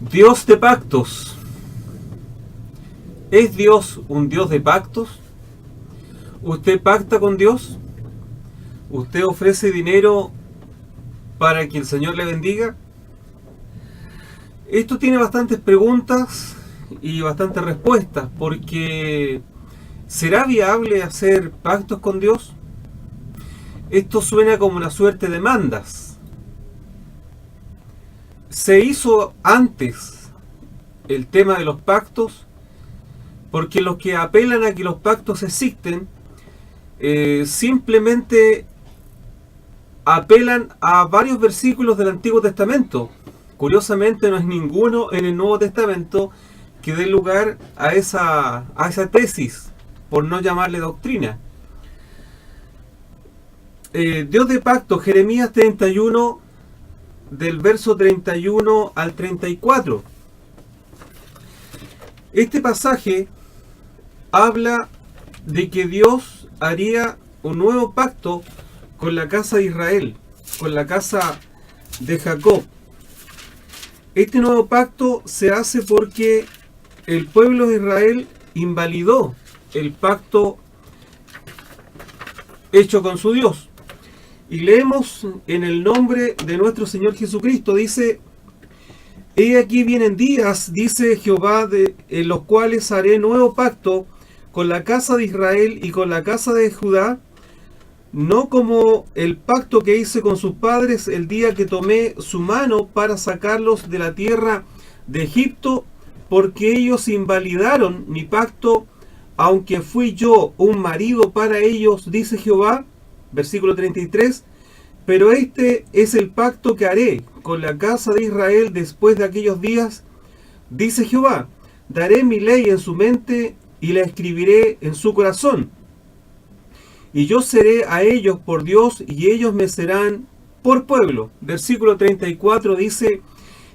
Dios de pactos. ¿Es Dios un Dios de pactos? ¿Usted pacta con Dios? ¿Usted ofrece dinero para que el Señor le bendiga? Esto tiene bastantes preguntas y bastantes respuestas, porque ¿será viable hacer pactos con Dios? Esto suena como una suerte de mandas. Se hizo antes el tema de los pactos, porque los que apelan a que los pactos existen simplemente apelan a varios versículos del Antiguo Testamento. Curiosamente no es ninguno en el Nuevo Testamento que dé lugar a esa tesis, por no llamarle doctrina. Dios de pacto, Jeremías 31, del verso 31 al 34. Este pasaje habla de que Dios haría un nuevo pacto con la casa de Israel, con la casa de Jacob. Este nuevo pacto se hace porque el pueblo de Israel invalidó el pacto hecho con su Dios. Y leemos en el nombre de nuestro Señor Jesucristo, dice: He aquí vienen días, dice Jehová, en los cuales haré nuevo pacto con la casa de Israel y con la casa de Judá, no como el pacto que hice con sus padres el día que tomé su mano para sacarlos de la tierra de Egipto, porque ellos invalidaron mi pacto, aunque fui yo un marido para ellos, dice Jehová. Versículo 33. Pero este es el pacto que haré con la casa de Israel después de aquellos días, dice Jehová. Daré mi ley en su mente y la escribiré en su corazón. Y yo seré a ellos por Dios y ellos me serán por pueblo. Versículo 34 dice: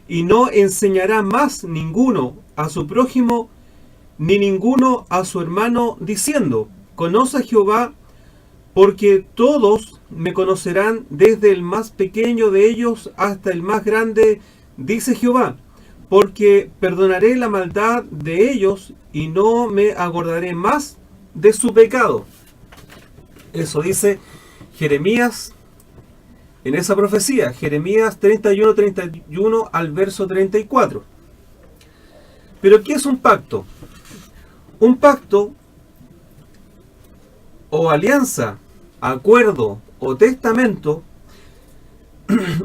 Y no enseñará más ninguno a su prójimo, ni ninguno a su hermano, diciendo: Conoce a Jehová, porque todos me conocerán, desde el más pequeño de ellos hasta el más grande, dice Jehová, porque perdonaré la maldad de ellos y no me acordaré más de su pecado. Eso dice Jeremías en esa profecía, Jeremías 31 al verso 34. Pero ¿qué es un pacto? Un pacto o alianza, acuerdo o testamento.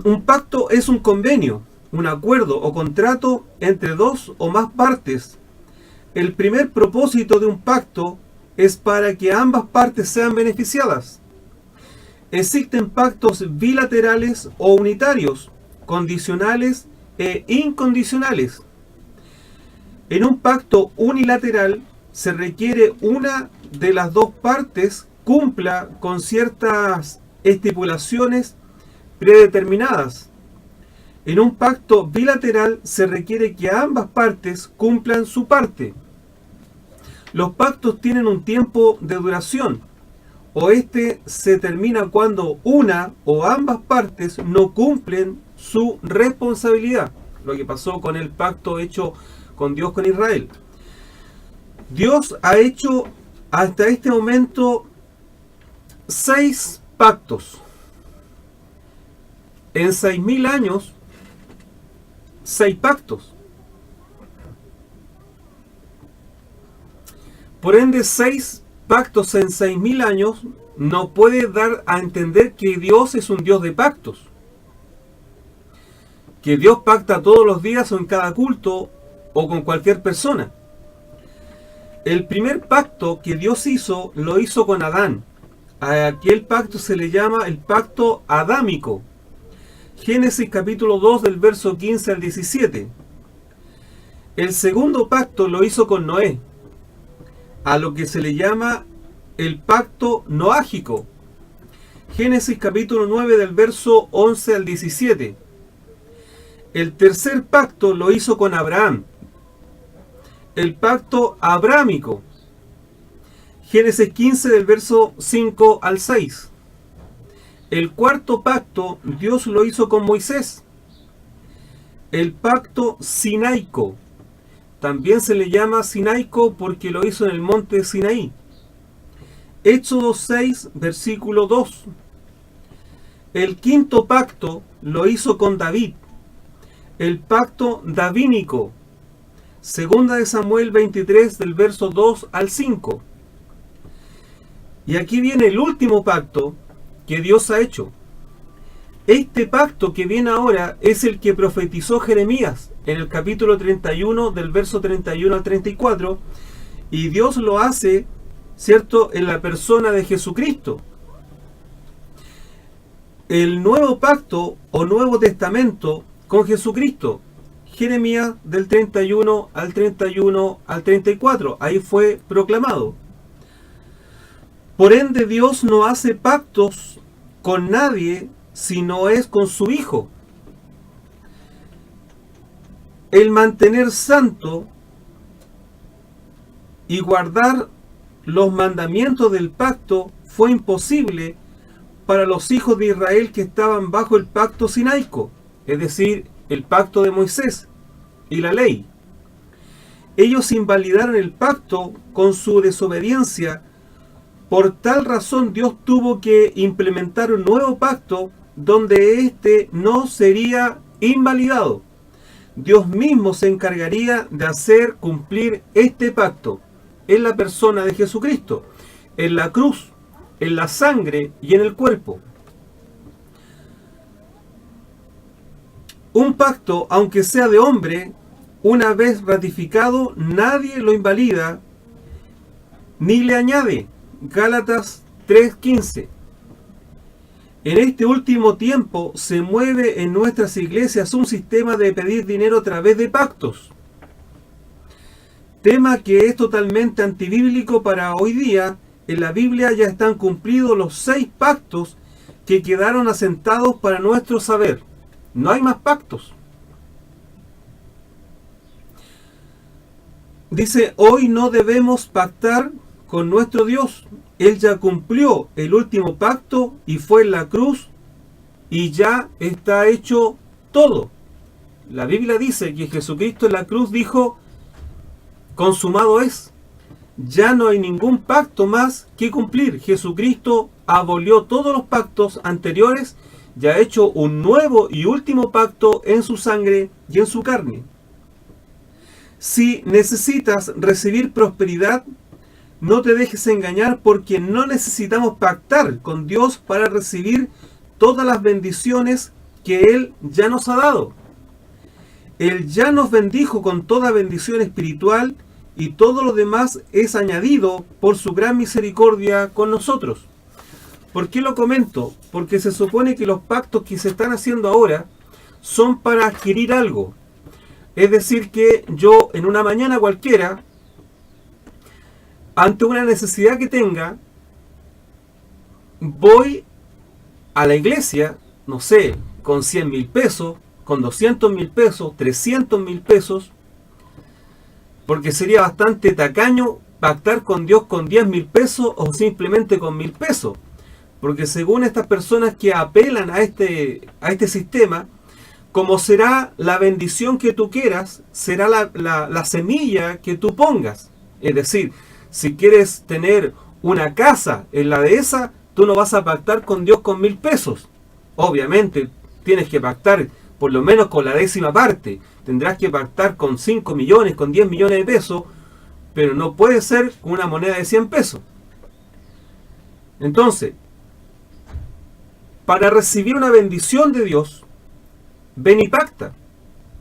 Un pacto es un convenio, un acuerdo o contrato entre dos o más partes. El primer propósito de un pacto es para que ambas partes sean beneficiadas. Existen pactos bilaterales o unitarios, condicionales e incondicionales. En un pacto unilateral se requiere una de las dos partes cumpla con ciertas estipulaciones predeterminadas. En un pacto bilateral se requiere que ambas partes cumplan su parte. Los pactos tienen un tiempo de duración, o este se termina cuando una o ambas partes no cumplen su responsabilidad. Lo que pasó con el pacto hecho con Dios con Israel. Dios ha hecho hasta este momento 6 pactos. En 6000 años, 6 pactos. Por ende, 6 pactos en 6000 años no puede dar a entender que Dios es un Dios de pactos. Que Dios pacta todos los días o en cada culto o con cualquier persona. El primer pacto que Dios hizo, lo hizo con Adán. A aquel pacto se le llama el pacto adámico. Génesis capítulo 2 del verso 15 al 17. El segundo pacto lo hizo con Noé, a lo que se le llama el pacto noágico. Génesis capítulo 9 del verso 11 al 17. El tercer pacto lo hizo con Abraham, el pacto abrámico. Génesis 15 del verso 5 al 6. El cuarto pacto Dios lo hizo con Moisés, el pacto sinaico. También se le llama sinaico porque lo hizo en el monte Sinaí. Éxodo 6, versículo 2. El quinto pacto lo hizo con David, el pacto davínico. Segunda de Samuel 23, del verso 2 al 5. Y aquí viene el último pacto que Dios ha hecho. Este pacto que viene ahora es el que profetizó Jeremías en el capítulo 31, del verso 31 al 34, y Dios lo hace, ¿cierto?, en la persona de Jesucristo. El nuevo pacto o Nuevo Testamento con Jesucristo. Jeremías del 31 al 34, ahí fue proclamado. Por ende, Dios no hace pactos con nadie si no es con su Hijo. El mantener santo y guardar los mandamientos del pacto fue imposible para los hijos de Israel que estaban bajo el pacto sinaico, es decir, el pacto de Moisés y la ley. Ellos invalidaron el pacto con su desobediencia. Por tal razón Dios tuvo que implementar un nuevo pacto donde éste no sería invalidado. Dios mismo se encargaría de hacer cumplir este pacto en la persona de Jesucristo, en la cruz, en la sangre y en el cuerpo. Un pacto, aunque sea de hombre, una vez ratificado, nadie lo invalida ni le añade. Gálatas 3:15. En este último tiempo se mueve en nuestras iglesias un sistema de pedir dinero a través de pactos. Tema que es totalmente antibíblico para hoy día. En la Biblia ya están cumplidos los 6 pactos que quedaron asentados para nuestro saber. No hay más pactos. Dice, hoy no debemos pactar con nuestro Dios. Él ya cumplió el último pacto y fue en la cruz y ya está hecho todo. La Biblia dice que Jesucristo en la cruz dijo, consumado es. Ya no hay ningún pacto más que cumplir. Jesucristo abolió todos los pactos anteriores y ha hecho un nuevo y último pacto en su sangre y en su carne. Si necesitas recibir prosperidad, no te dejes engañar porque no necesitamos pactar con Dios para recibir todas las bendiciones que Él ya nos ha dado. Él ya nos bendijo con toda bendición espiritual y todo lo demás es añadido por su gran misericordia con nosotros. ¿Por qué lo comento? Porque se supone que los pactos que se están haciendo ahora son para adquirir algo. Es decir, que yo en una mañana cualquiera, ante una necesidad que tenga, voy a la iglesia, no sé, con 100.000 pesos, con 200.000 pesos, 300.000 pesos, porque sería bastante tacaño pactar con Dios con 10.000 pesos o simplemente con 1.000 pesos. Porque según estas personas que apelan a este sistema, como será la bendición que tú quieras, será la semilla que tú pongas. Es decir, si quieres tener una casa en la dehesa, tú no vas a pactar con Dios con 1.000 pesos. Obviamente, tienes que pactar por lo menos con la 10ª parte. Tendrás que pactar con 5 millones, con 10 millones de pesos, pero no puede ser con una moneda de 100 pesos. Entonces, para recibir una bendición de Dios, ven y pacta.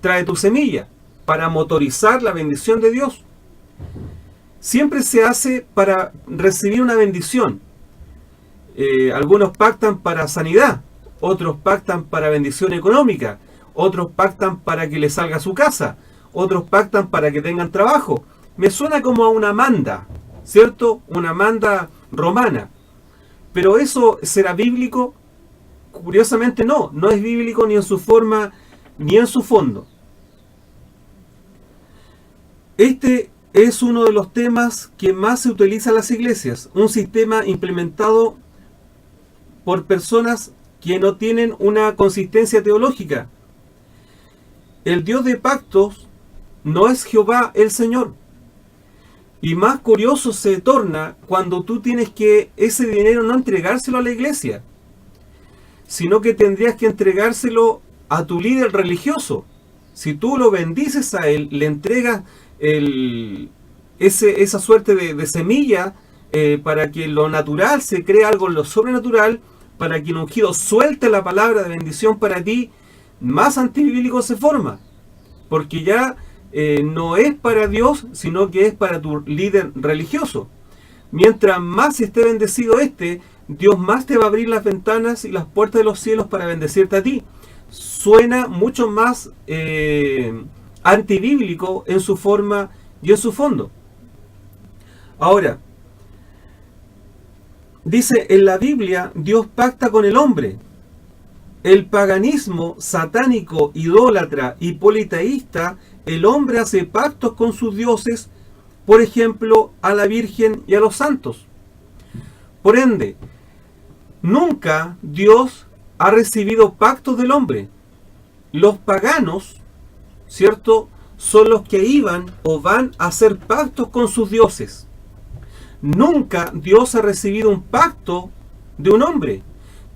Trae tu semilla para motorizar la bendición de Dios. Siempre se hace para recibir una bendición. Algunos pactan para sanidad, otros pactan para bendición económica, otros pactan para que les salga su casa, otros pactan para que tengan trabajo. Me suena como a una manda, ¿cierto? Una manda romana. Pero ¿eso será bíblico? Curiosamente no es bíblico ni en su forma ni en su fondo. Este es uno de los temas que más se utiliza en las iglesias, un sistema implementado por personas que no tienen una consistencia teológica. el Dios de pactos no es Jehová el Señor. Y más curioso se torna cuando tú tienes que ese dinero no entregárselo a la iglesia, sino que tendrías que entregárselo a tu líder religioso. Si tú lo bendices a él, le entregas esa suerte de semilla para que lo natural se crea algo en lo sobrenatural, para que el ungido suelte la palabra de bendición para ti, más antibíblico se forma. Porque ya no es para Dios, sino que es para tu líder religioso. Mientras más esté bendecido Dios más te va a abrir las ventanas y las puertas de los cielos para bendecirte a ti. Suena mucho más antibíblico en su forma y en su fondo. Ahora, dice en la Biblia, Dios pacta con el hombre. El paganismo satánico, idólatra y politeísta, el hombre hace pactos con sus dioses, por ejemplo, a la Virgen y a los santos. Por ende, nunca Dios ha recibido pactos del hombre. Los paganos, ¿cierto?, son los que iban o van a hacer pactos con sus dioses. Nunca Dios ha recibido un pacto de un hombre,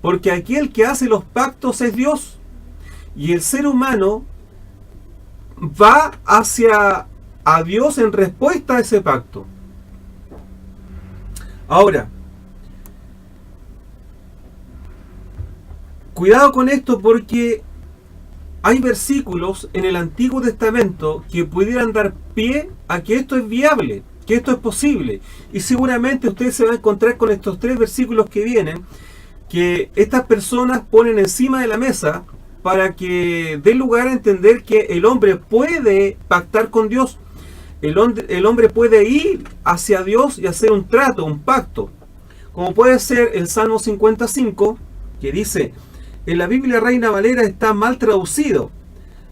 porque aquel que hace los pactos es Dios. Y el ser humano va hacia a Dios en respuesta a ese pacto. Ahora, cuidado con esto, porque hay versículos en el Antiguo Testamento que pudieran dar pie a que esto es viable, que esto es posible. Y seguramente usted se va a encontrar con estos 3 versículos que vienen, que estas personas ponen encima de la mesa para que dé lugar a entender que el hombre puede pactar con Dios. El hombre puede ir hacia Dios y hacer un trato, un pacto. Como puede ser el Salmo 55, que dice, en la Biblia Reina Valera está mal traducido.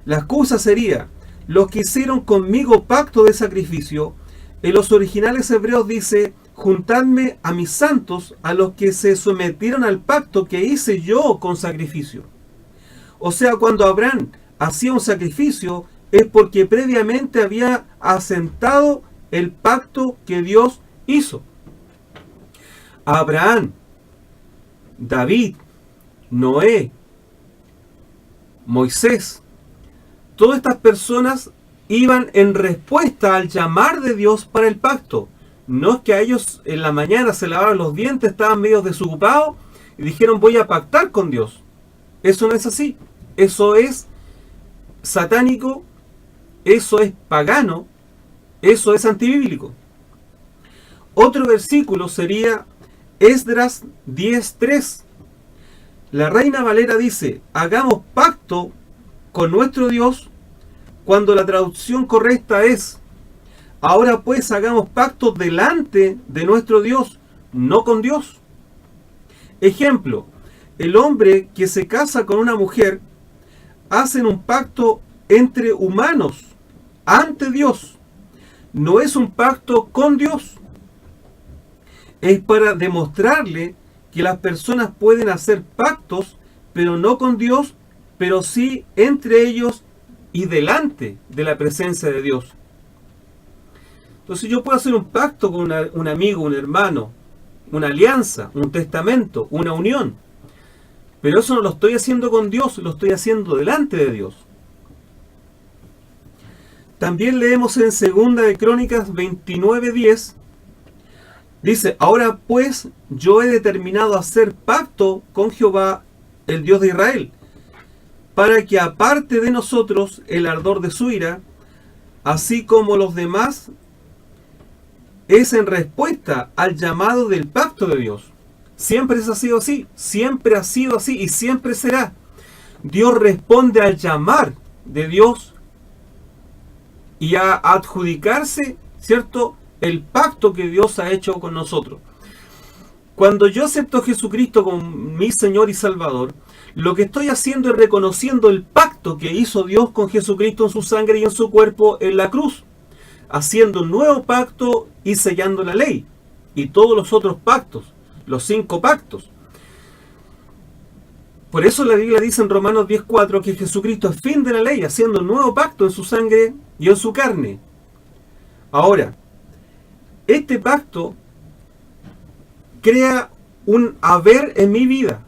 La excusa sería, los que hicieron conmigo pacto de sacrificio. En los originales hebreos dice, juntadme a mis santos, a los que se sometieron al pacto que hice yo con sacrificio. O sea, cuando Abraham hacía un sacrificio, es porque previamente había asentado el pacto que Dios hizo. Abraham, David, Noé, Moisés, todas estas personas iban en respuesta al llamar de Dios para el pacto. No es que a ellos en la mañana se lavaron los dientes, estaban medio desocupados y dijeron voy a pactar con Dios. Eso no es así. Eso es satánico, eso es pagano, eso es antibíblico. Otro versículo sería Esdras 10:3. La Reina Valera dice, hagamos pacto con nuestro Dios, cuando la traducción correcta es, ahora pues hagamos pacto delante de nuestro Dios, no con Dios. Ejemplo, el hombre que se casa con una mujer, hacen un pacto entre humanos, ante Dios. No es un pacto con Dios. Es para demostrarle que las personas pueden hacer pactos, pero no con Dios, pero sí entre ellos y delante de la presencia de Dios. Entonces yo puedo hacer un pacto con un amigo, un hermano, una alianza, un testamento, una unión. Pero eso no lo estoy haciendo con Dios, lo estoy haciendo delante de Dios. También leemos en 2 de Crónicas 29:10. Dice, ahora pues yo he determinado hacer pacto con Jehová, el Dios de Israel, para que aparte de nosotros el ardor de su ira, así como los demás, es en respuesta al llamado del pacto de Dios. Siempre ha sido así, siempre ha sido así y siempre será. Dios responde al llamar de Dios y a adjudicarse, ¿cierto?, el pacto que Dios ha hecho con nosotros. Cuando yo acepto a Jesucristo como mi Señor y Salvador, lo que estoy haciendo es reconociendo el pacto que hizo Dios con Jesucristo en su sangre y en su cuerpo en la cruz, haciendo un nuevo pacto y sellando la ley y todos los otros pactos, los 5 pactos. Por eso la Biblia dice en Romanos 10:4 que Jesucristo es fin de la ley, haciendo un nuevo pacto en su sangre y en su carne. Ahora, este pacto crea un haber en mi vida.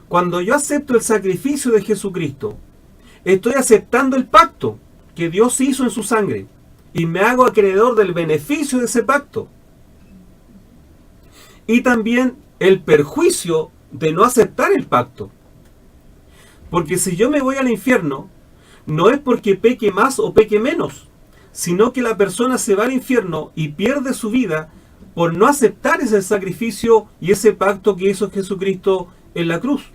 Cuando yo acepto el sacrificio de Jesucristo, estoy aceptando el pacto que Dios hizo en su sangre y me hago acreedor del beneficio de ese pacto. Y también el perjuicio de no aceptar el pacto. Porque si yo me voy al infierno, no es porque peque más o peque menos, sino que la persona se va al infierno y pierde su vida por no aceptar ese sacrificio y ese pacto que hizo Jesucristo en la cruz.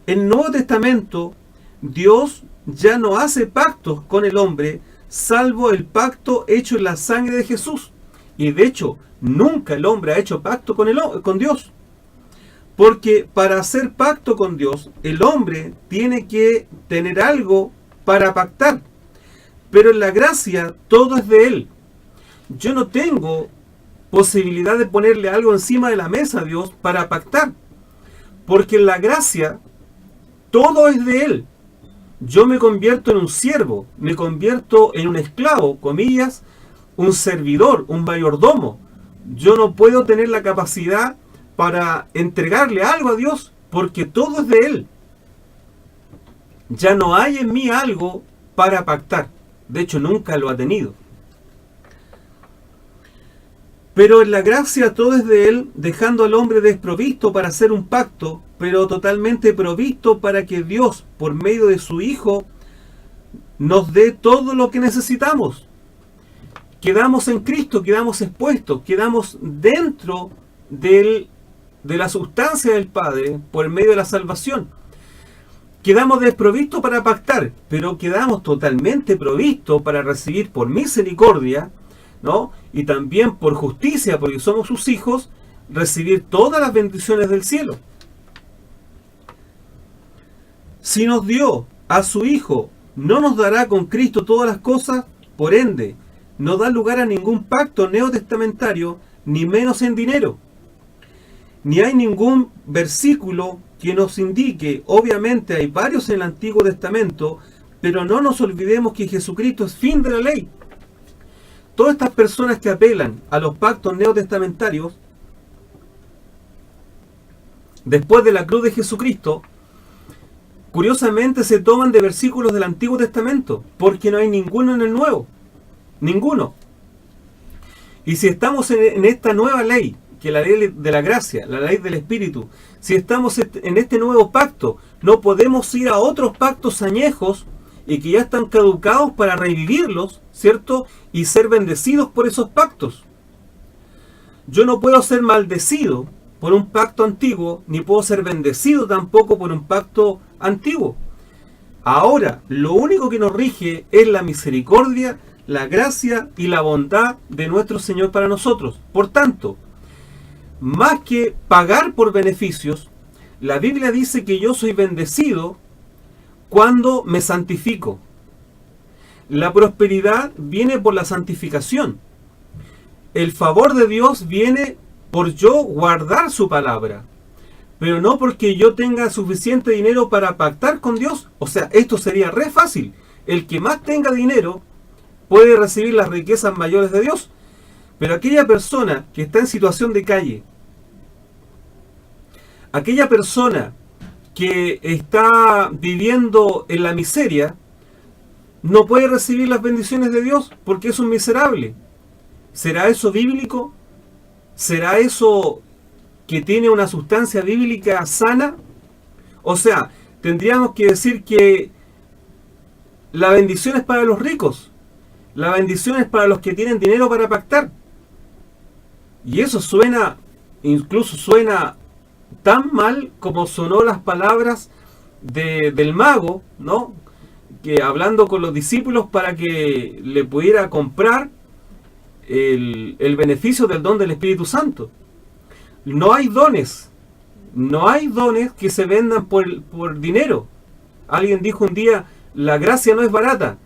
En el Nuevo Testamento, Dios ya no hace pactos con el hombre, salvo el pacto hecho en la sangre de Jesús. Y de hecho, nunca el hombre ha hecho pacto con Dios. Porque para hacer pacto con Dios, el hombre tiene que tener algo para pactar. Pero en la gracia, todo es de Él. Yo no tengo posibilidad de ponerle algo encima de la mesa a Dios para pactar. Porque en la gracia, todo es de Él. Yo me convierto en un siervo, me convierto en un esclavo, comillas, un servidor, un mayordomo. Yo no puedo tener la capacidad para entregarle algo a Dios, porque todo es de Él. Ya no hay en mí algo para pactar. De hecho, nunca lo ha tenido. Pero en la gracia todo es de Él, dejando al hombre desprovisto para hacer un pacto, pero totalmente provisto para que Dios, por medio de su Hijo, nos dé todo lo que necesitamos. Quedamos en Cristo, quedamos expuestos, quedamos dentro de la sustancia del Padre por medio de la salvación. Quedamos desprovistos para pactar, pero quedamos totalmente provistos para recibir por misericordia, ¿no? Y también por justicia, porque somos sus hijos, recibir todas las bendiciones del cielo. Si nos dio a su Hijo, ¿no nos dará con Cristo todas las cosas? Por ende, no da lugar a ningún pacto neotestamentario, ni menos en dinero. Ni hay ningún versículo que nos indique, obviamente hay varios en el Antiguo Testamento, pero no nos olvidemos que Jesucristo es fin de la ley. Todas estas personas que apelan a los pactos neotestamentarios, después de la cruz de Jesucristo, curiosamente se toman de versículos del Antiguo Testamento, porque no hay ninguno en el Nuevo. Ninguno. Y si estamos en esta nueva ley, que la ley de la gracia, la ley del Espíritu, si estamos en este nuevo pacto, no podemos ir a otros pactos añejos y que ya están caducados para revivirlos, ¿cierto? Y ser bendecidos por esos pactos. Yo no puedo ser maldecido por un pacto antiguo, ni puedo ser bendecido tampoco por un pacto antiguo. Ahora, lo único que nos rige es la misericordia, la gracia y la bondad de nuestro Señor para nosotros. Por tanto, más que pagar por beneficios, la Biblia dice que yo soy bendecido cuando me santifico. La prosperidad viene por la santificación. El favor de Dios viene por yo guardar su palabra, pero no porque yo tenga suficiente dinero para pactar con Dios. O sea, esto sería re fácil. El que más tenga dinero puede recibir las riquezas mayores de Dios. Pero aquella persona que está en situación de calle, aquella persona que está viviendo en la miseria, no puede recibir las bendiciones de Dios porque es un miserable. ¿Será eso bíblico? ¿Será eso que tiene una sustancia bíblica sana? O sea, tendríamos que decir que la bendición es para los ricos, la bendición es para los que tienen dinero para pactar. Y eso suena, incluso suena tan mal como sonó las palabras del mago, ¿no? Que hablando con los discípulos para que le pudiera comprar el beneficio del don del Espíritu Santo. No hay dones que se vendan por dinero. Alguien dijo un día, la gracia no es barata.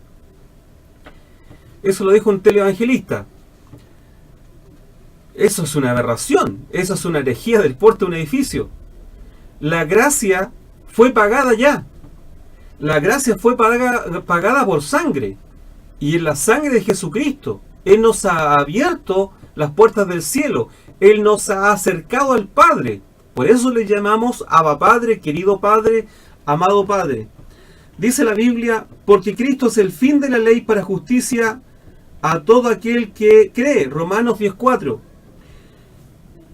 Eso lo dijo un televangelista. Eso es una aberración, eso es una herejía del porte de un edificio. La gracia fue pagada ya. La gracia fue pagada por sangre. Y en la sangre de Jesucristo, Él nos ha abierto las puertas del cielo. Él nos ha acercado al Padre. Por eso le llamamos Abba Padre, querido Padre, amado Padre. Dice la Biblia, porque Cristo es el fin de la ley para justicia a todo aquel que cree. Romanos 10:4.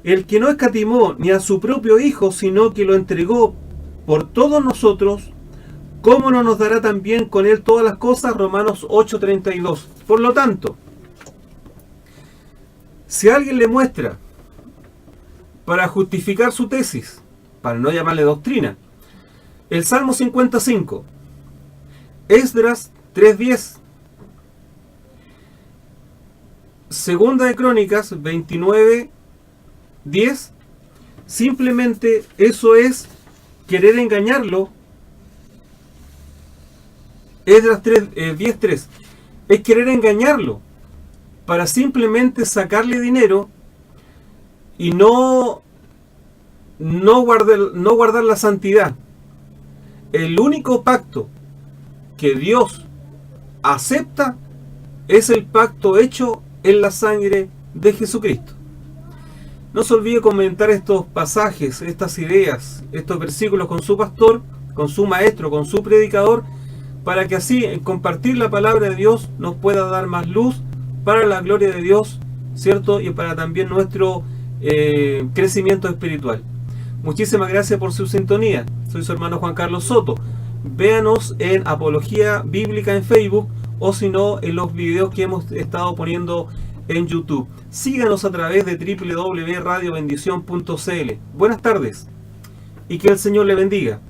El que no escatimó ni a su propio Hijo, sino que lo entregó por todos nosotros, ¿cómo no nos dará también con Él todas las cosas? Romanos 8:32. Por lo tanto, si alguien le muestra, para justificar su tesis, para no llamarle doctrina, el Salmo 55, Esdras 3:10, Segunda de Crónicas 29:10, simplemente eso es querer engañarlo. Esdras 10:3 es querer engañarlo para simplemente sacarle dinero y no guardar la santidad. El único pacto que Dios acepta es el pacto hecho en la sangre de Jesucristo. No se olvide comentar estos pasajes, estas ideas, estos versículos con su pastor, con su maestro, con su predicador, para que así en compartir la palabra de Dios nos pueda dar más luz para la gloria de Dios, ¿cierto? Y para también nuestro crecimiento espiritual. Muchísimas gracias por su sintonía. Soy su hermano Juan Carlos Soto. Véanos en Apología Bíblica en Facebook, o si no en los videos que hemos estado poniendo en YouTube. Síganos a través de www.radiobendición.cl. Buenas tardes y que el Señor le bendiga.